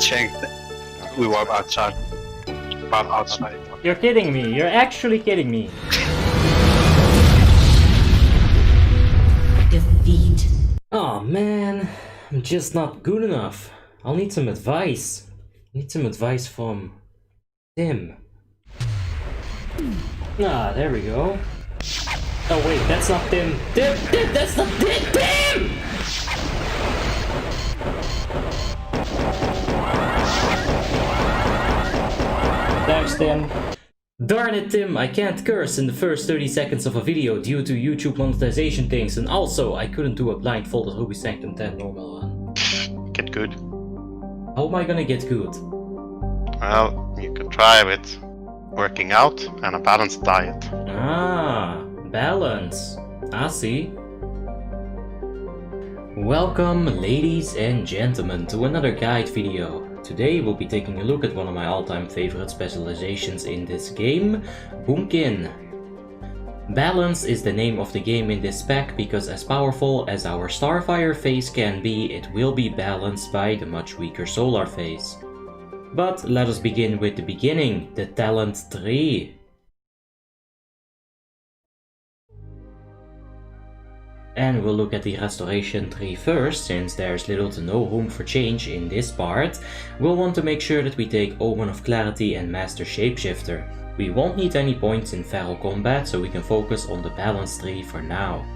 shanked. We were outside. About outside. You're kidding me. You're actually kidding me. Defeat. Oh man, I'm just not good enough. I'll need some advice. Need some advice from Tim. Ah, there we go. Oh wait, that's not Tim. Tim, that's not Tim! Thanks, Tim. Darn it, Tim, I can't curse in the first 30 seconds of a video due to YouTube monetization things, and also I couldn't do a blindfolded Ruby Sanctum 10 normal run. Get good. How am I gonna get good? Well, you could try with working out and a balanced diet. Ah, balance. I see. Welcome, ladies and gentlemen, to another guide video. Today we'll be taking a look at one of my all-time favorite specializations in this game, Doomkin. Balance is the name of the game in this pack because as powerful as our Starfire phase can be, it will be balanced by the much weaker Solar phase. But let us begin with the beginning, the talent tree. And we'll look at the restoration tree first, since there's little to no room for change in this part. We'll want to make sure that we take Omen of Clarity and Master Shapeshifter. We won't need any points in feral combat, so we can focus on the balance tree for now.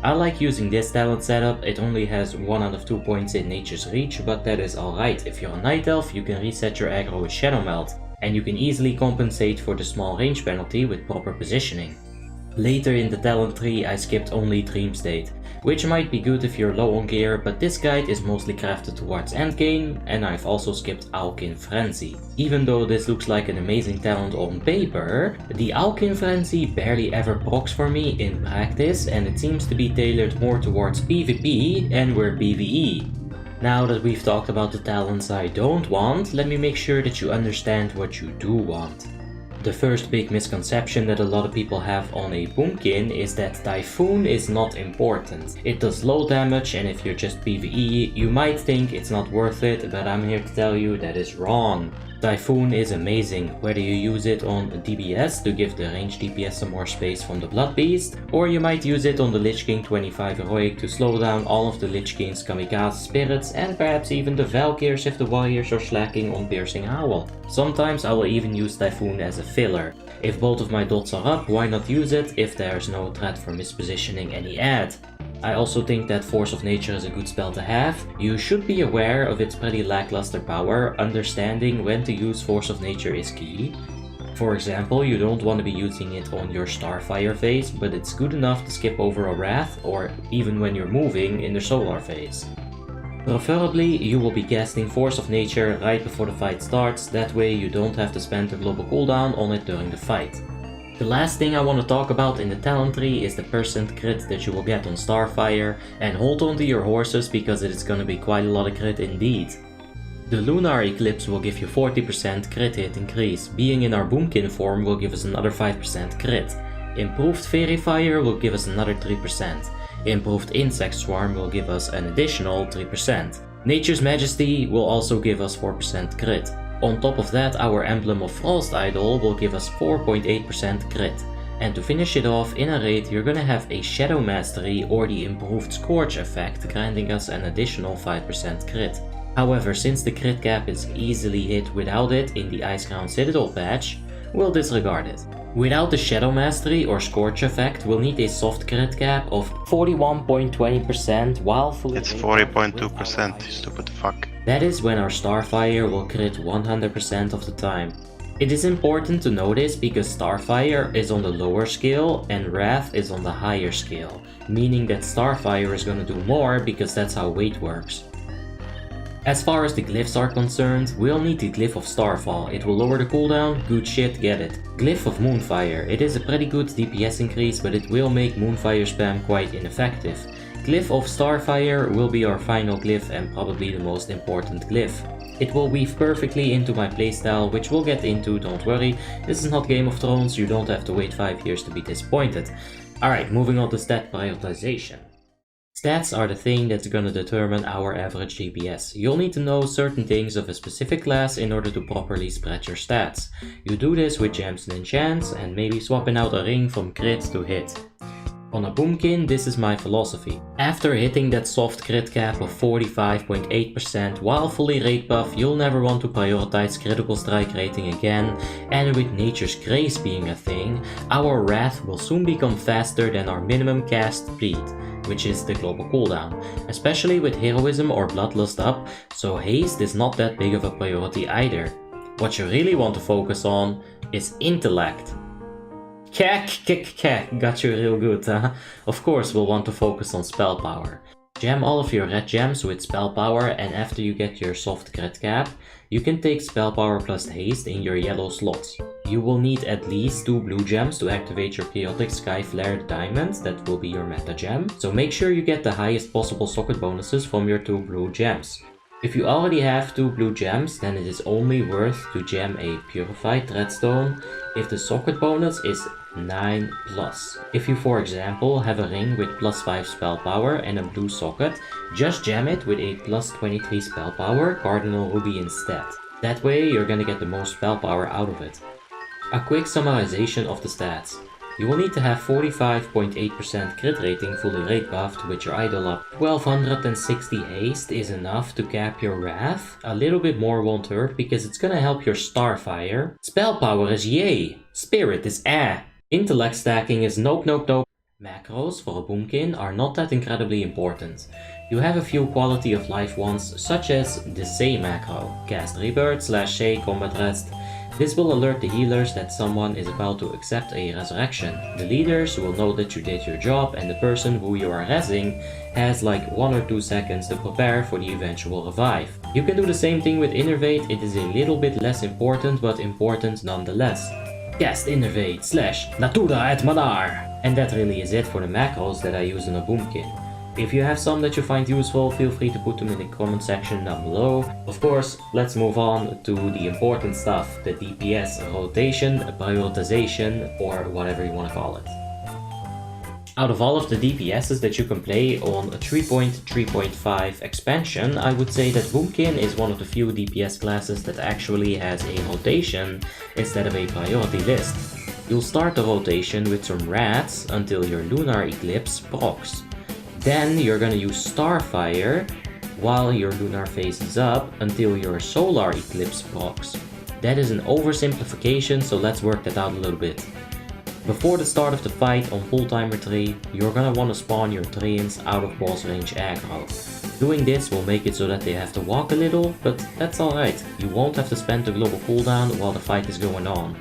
I like using this talent setup. It only has 1 out of 2 points in Nature's Reach, but that is alright. If you're a Night Elf, you can reset your aggro with Shadow Melt, and you can easily compensate for the small range penalty with proper positioning. Later in the talent tree I skipped only Dream State, which might be good if you're low on gear, but this guide is mostly crafted towards endgame, and I've also skipped Alkin Frenzy. Even though this looks like an amazing talent on paper, the Alkin Frenzy barely ever procs for me in practice, and it seems to be tailored more towards PvP and we're PvE. Now that we've talked about the talents I don't want, let me make sure that you understand what you do want. The first big misconception that a lot of people have on a Doomkin is that Typhoon is not important. It does low damage, and if you're just PvE, you might think it's not worth it, but I'm here to tell you that is wrong. Typhoon is amazing, whether you use it on DPS to give the ranged DPS some more space from the Blood Beast, or you might use it on the Lich King 25 Heroic to slow down all of the Lich King's Kamikaze spirits, and perhaps even the Valkyrs if the warriors are slacking on Piercing Howl. Sometimes I will even use Typhoon as a filler. If both of my dots are up, why not use it if there's no threat from mispositioning any ad? I also think that Force of Nature is a good spell to have. You should be aware of its pretty lackluster power. Understanding when to use Force of Nature is key. For example, you don't want to be using it on your Starfire phase, but it's good enough to skip over a Wrath, or even when you're moving in the Solar phase. Preferably, you will be casting Force of Nature right before the fight starts, that way you don't have to spend a global cooldown on it during the fight. The last thing I want to talk about in the talent tree is the percent crit that you will get on Starfire, and hold on to your horses because it is gonna be quite a lot of crit indeed. The Lunar Eclipse will give you 40% crit hit increase, being in our Doomkin form will give us another 5% crit. Improved Verifier will give us another 3%. Improved Insect Swarm will give us an additional 3%. Nature's Majesty will also give us 4% crit. On top of that, our Emblem of Frost Idol will give us 4.8% crit. And to finish it off, in a raid you're gonna have a Shadow Mastery or the improved Scorch effect, granting us an additional 5% crit. However, since the crit cap is easily hit without it in the Icecrown Citadel patch, we'll disregard it. Without the Shadow Mastery or Scorch effect, we'll need a soft crit cap of 41.20% while fully... It's 40.2%, you stupid fuck. That is when our Starfire will crit 100% of the time. It is important to notice because Starfire is on the lower scale and Wrath is on the higher scale, meaning that Starfire is gonna do more because that's how weight works. As far as the glyphs are concerned, we'll need the Glyph of Starfall. It will lower the cooldown, good shit, get it. Glyph of Moonfire. It is a pretty good DPS increase, but it will make Moonfire spam quite ineffective. Glyph of Starfire will be our final glyph and probably the most important glyph. It will weave perfectly into my playstyle, which we'll get into, don't worry. This is not Game of Thrones, you don't have to wait 5 years to be disappointed. Alright, moving on to stat prioritization. Stats are the thing that's gonna determine our average DPS. You'll need to know certain things of a specific class in order to properly spread your stats. You do this with gems and enchants and maybe swapping out a ring from crit to hit. On a Doomkin, this is my philosophy. After hitting that soft crit cap of 45.8% while fully rate buff, you'll never want to prioritize critical strike rating again, and with Nature's Grace being a thing, our Wrath will soon become faster than our minimum cast speed, which is the global cooldown, especially with Heroism or Bloodlust up, so haste is not that big of a priority either. What you really want to focus on is intellect. Got you real good, huh? Of course we'll want to focus on spell power. Gem all of your red gems with spell power, and after you get your soft crit cap, you can take spell power plus haste in your yellow slots. You will need at least 2 blue gems to activate your chaotic sky flare diamonds, that will be your meta gem, so make sure you get the highest possible socket bonuses from your 2 blue gems. If you already have 2 blue gems, then it is only worth to gem a purified threadstone if the socket bonus is 9+. If you, for example, have a ring with +5 spell power and a blue socket, just gem it with a +23 spell power cardinal ruby instead. That way you're gonna get the most spell power out of it. A quick summarization of the stats. You will need to have 45.8% crit rating fully rate buffed with your idol up. 1260 haste is enough to cap your wrath. A little bit more won't hurt because it's gonna help your starfire. Spell power is yay. Spirit is Intellect stacking is nope. Macros for a Doomkin are not that incredibly important. You have a few quality of life ones, such as the Say macro, cast Rebirth / Say combat rest. This will alert the healers that someone is about to accept a resurrection. The leaders will know that you did your job, and the person who you are rezzing has like 1 or 2 seconds to prepare for the eventual revive. You can do the same thing with Innervate. It is a little bit less important, but important nonetheless. Cast Innervate / Natura et Manar. And that really is it for the macros that I use on a Doomkin. If you have some that you find useful, feel free to put them in the comment section down below. Of course, let's move on to the important stuff, the DPS rotation, prioritization, or whatever you want to call it. Out of all of the DPSs that you can play on a 3.3.5 expansion, I would say that Doomkin is one of the few DPS classes that actually has a rotation instead of a priority list. You'll start the rotation with some rats until your lunar eclipse procs. Then you're gonna use Starfire while your lunar phase is up until your solar eclipse procs. That is an oversimplification, so let's work that out a little bit. Before the start of the fight on full timer 3, you're gonna want to spawn your Treants out of boss range aggro. Doing this will make it so that they have to walk a little, but that's alright, you won't have to spend the global cooldown while the fight is going on.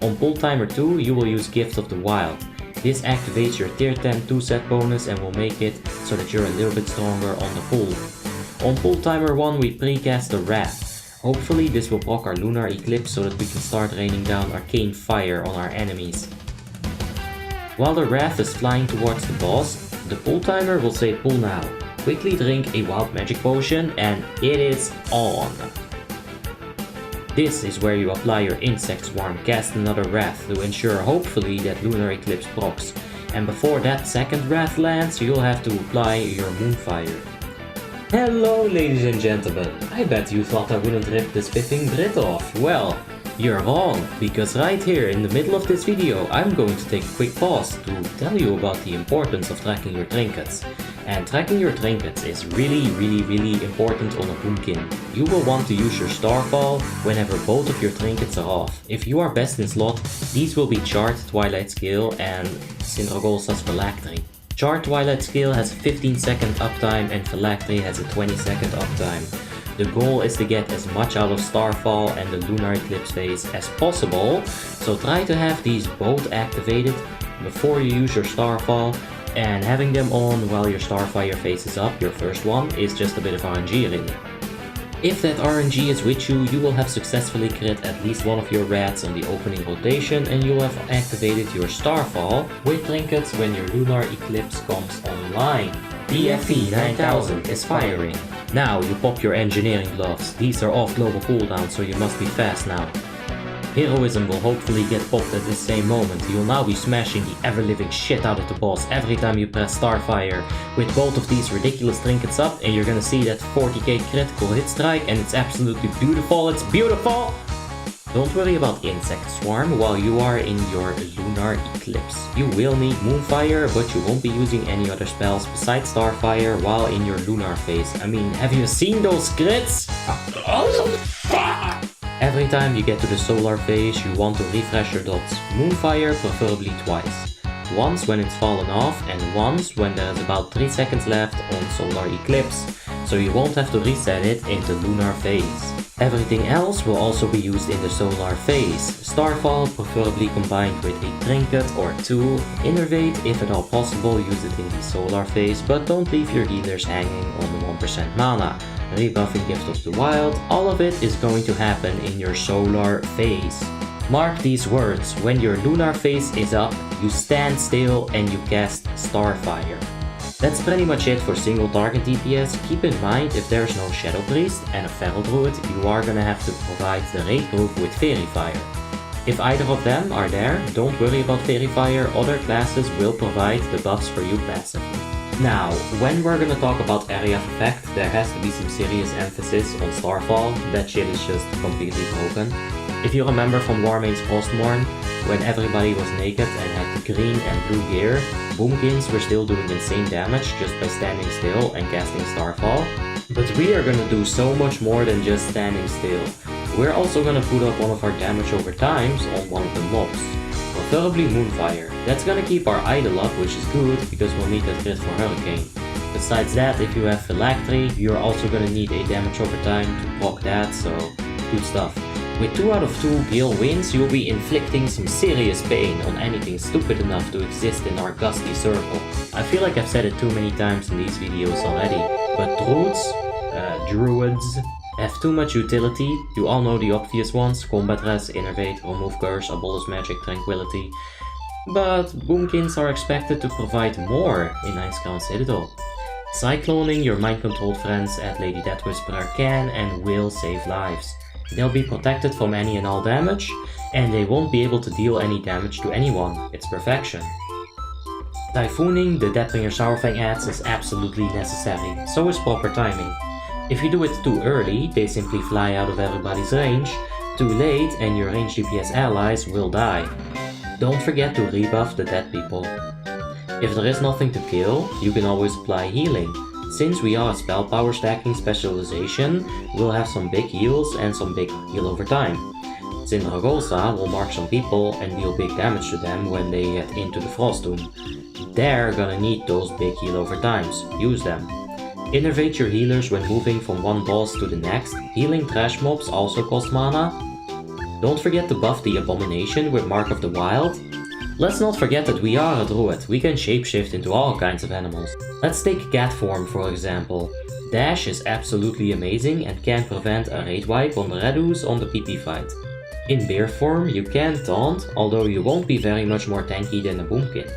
On pull timer 2, you will use Gift of the Wild. This activates your tier 10 2-set bonus and will make it so that you're a little bit stronger on the pull. On pull timer 1, we precast the Wrath. Hopefully this will block our lunar eclipse so that we can start raining down arcane fire on our enemies. While the Wrath is flying towards the boss, the pull timer will say pull now. Quickly drink a wild magic potion and it is on. This is where you apply your insect swarm, cast another Wrath to ensure hopefully that lunar eclipse procs. And before that second Wrath lands, you'll have to apply your Moonfire. Hello ladies and gentlemen, I bet you thought I wouldn't rip this spiffing Brit off. Well, you're wrong, because right here in the middle of this video I'm going to take a quick pause to tell you about the importance of tracking your trinkets. And tracking your trinkets is really important on a Doomkin. You will want to use your Starfall whenever both of your trinkets are off. If you are best in slot, these will be Chart, Twilight Scale and Syndragolsa's Phylactery. Chart Twilight Scale has a 15-second uptime and Phylactery has a 20-second uptime. The goal is to get as much out of Starfall and the lunar eclipse phase as possible, so try to have these both activated before you use your Starfall, and having them on while your Starfire phase is up, your first one, is just a bit of RNG really. If that RNG is with you, you will have successfully crit at least one of your rats on the opening rotation and you will have activated your Starfall with trinkets when your lunar eclipse comes online. PFE 9000 is firing. Now you pop your engineering gloves. These are off global cooldown, so you must be fast now. Heroism will hopefully get popped at the same moment. You'll now be smashing the ever-living shit out of the boss every time you press Starfire with both of these ridiculous trinkets up, and you're gonna see that 40k critical hit strike, and it's absolutely beautiful. It's beautiful! Don't worry about Insect Swarm while you are in your Lunar Eclipse. You will need Moonfire, but you won't be using any other spells besides Starfire while in your Lunar phase. I mean, have you seen those crits? Every time you get to the Solar phase, you want to refresh your dots. Moonfire preferably twice. Once when it's fallen off, and once when there's about 3 seconds left on Solar Eclipse, so you won't have to reset it into Lunar phase. Everything else will also be used in the Solar phase. Starfall preferably combined with a trinket or two. Innervate, if at all possible, use it in the Solar phase, but don't leave your healers hanging on the 1% mana. Rebuffing Gift of the Wild, all of it is going to happen in your Solar phase. Mark these words, when your Lunar phase is up, you stand still and you cast Starfire. That's pretty much it for single target DPS. Keep in mind, if there's no Shadow Priest and a Feral Druid, you are gonna have to provide the raid group with Fairy Fire. If either of them are there, don't worry about Fairy Fire, other classes will provide the buffs for you passively. Now, when we're gonna talk about Area of Effect, there has to be some serious emphasis on Starfall. That shit is just completely broken. If you remember from Warmanes Frostmourne, when everybody was naked and had the green and blue gear, Doomkins were still doing insane damage just by standing still and casting Starfall. But we are gonna do so much more than just standing still. We're also gonna put up one of our damage over times on one of the mobs. Preferably Moonfire. That's gonna keep our idol up, which is good because we'll need that crit for Hurricane. Besides that, if you have Phylactery, you're also gonna need a damage over time to proc that, so good stuff. With 2 out of 2 Gale wins, you'll be inflicting some serious pain on anything stupid enough to exist in our gusty circle. I feel like I've said it too many times in these videos already, but druids have too much utility. You all know the obvious ones: Combat Res, Innervate, Remove Curse, Abolish Magic, Tranquility. But Doomkins are expected to provide more in Icecrown Citadel. Cycloning your mind-controlled friends at Lady Deathwhisperer can and will save lives. They'll be protected from any and all damage, and they won't be able to deal any damage to anyone. It's perfection. Typhooning the Deathbringer Sourfang adds is absolutely necessary, so is proper timing. If you do it too early, they simply fly out of everybody's range. Too late, and your ranged DPS allies will die. Don't forget to rebuff the dead people. If there is nothing to kill, you can always apply healing. Since we are a spell power stacking specialization, we'll have some big heals and some big heal over time. Sindragolsa will mark some people and deal big damage to them when they get into the Frost Tomb. They're gonna need those big heal over times. Use them. Innervate your healers when moving from one boss to the next. Healing trash mobs also cost mana. Don't forget to buff the Abomination with Mark of the Wild. Let's not forget that we are a druid. We can shapeshift into all kinds of animals. Let's take cat form for example. Dash is absolutely amazing and can prevent a raid wipe on the Redus on the PP fight. In bear form you can taunt, although you won't be very much more tanky than a Doomkin.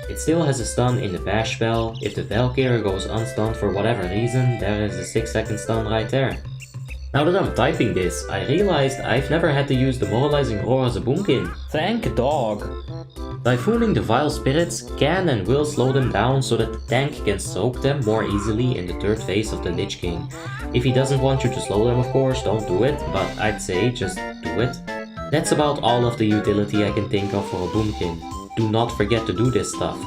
It still has a stun in the bash spell. If the Valkyrie goes unstunned for whatever reason, there is a 6-second stun right there. Now that I'm typing this, I realized I've never had to use Demoralizing Roar as a Doomkin. Thank dog! Typhooning the Vile Spirits can and will slow them down so that the tank can soak them more easily in the 3rd phase of the Lich King. If he doesn't want you to slow them, of course, don't do it, but I'd say just do it. That's about all of the utility I can think of for a Doomkin. Do not forget to do this stuff.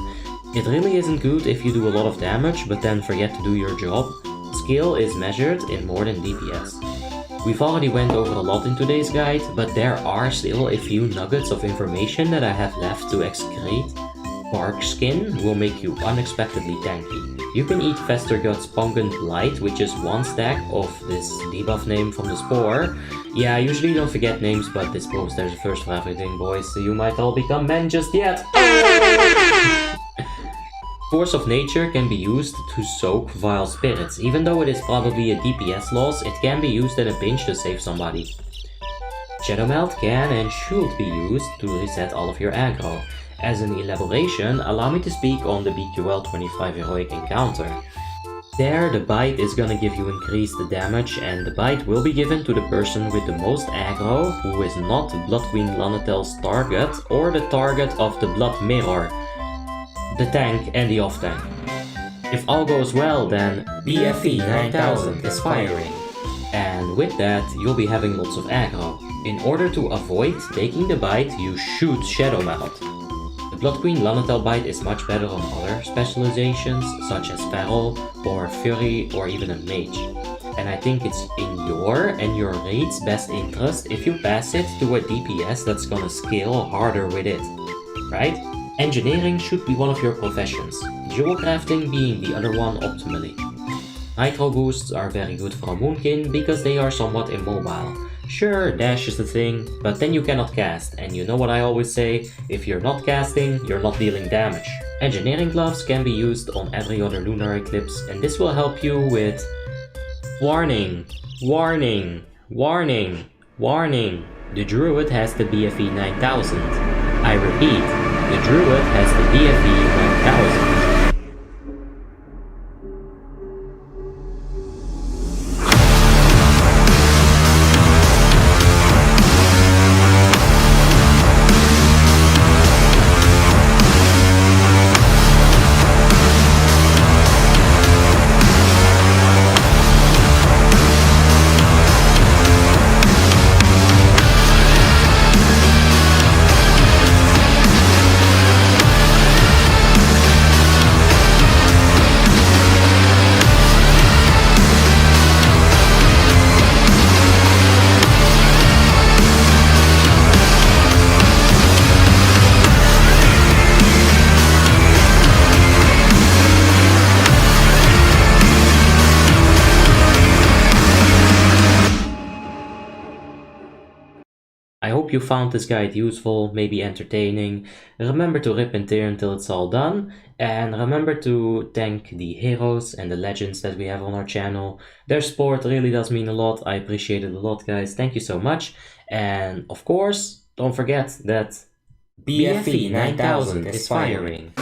It really isn't good if you do a lot of damage but then forget to do your job. Skill is measured in more than DPS. We've already went over a lot in today's guide, but there are still a few nuggets of information that I have left to excrete. Bark Skin will make you unexpectedly tanky. You can eat Festergut's Pungent Blight, which is 1 stack of this debuff name from the Spore. Yeah, I usually don't forget names, but this proves there's a first for everything, boys, so you might all become men just yet. Force of Nature can be used to soak Vile Spirits. Even though it is probably a DPS loss, it can be used in a pinch to save somebody. Shadow Melt can and should be used to reset all of your aggro. As an elaboration, allow me to speak on the BQL 25 heroic encounter. There, the bite is gonna give you increased damage, and the bite will be given to the person with the most aggro, who is not Blood Queen Lanatel's target, or the target of the Blood Mirror, the tank and the off-tank. If all goes well, then PFE 9000 is firing. And with that, you'll be having lots of aggro. In order to avoid taking the bite, you shoot Shadow Meld. The Blood Queen Lanatel bite is much better on other specializations, such as Feral, or Fury, or even a Mage. And I think it's in your and your raid's best interest if you pass it to a DPS that's gonna scale harder with it, right? Engineering should be one of your professions, jewel crafting being the other one optimally. Nitro boosts are very good for a Doomkin because they are somewhat immobile. Sure, dash is the thing, but then you cannot cast, and you know what I always say, if you're not casting, you're not dealing damage. Engineering gloves can be used on every other lunar eclipse, and this will help you with... Warning! Warning! Warning! Warning! The Druid has the BFE 9000. I repeat, the Druid has the BFE 9000. I hope you found this guide useful, maybe entertaining. Remember to rip and tear until it's all done, and remember to thank the heroes and the legends that we have on our channel. Their support really does mean a lot. I appreciate it a lot, guys. Thank you so much. And of course, don't forget that BFE 9000 is firing.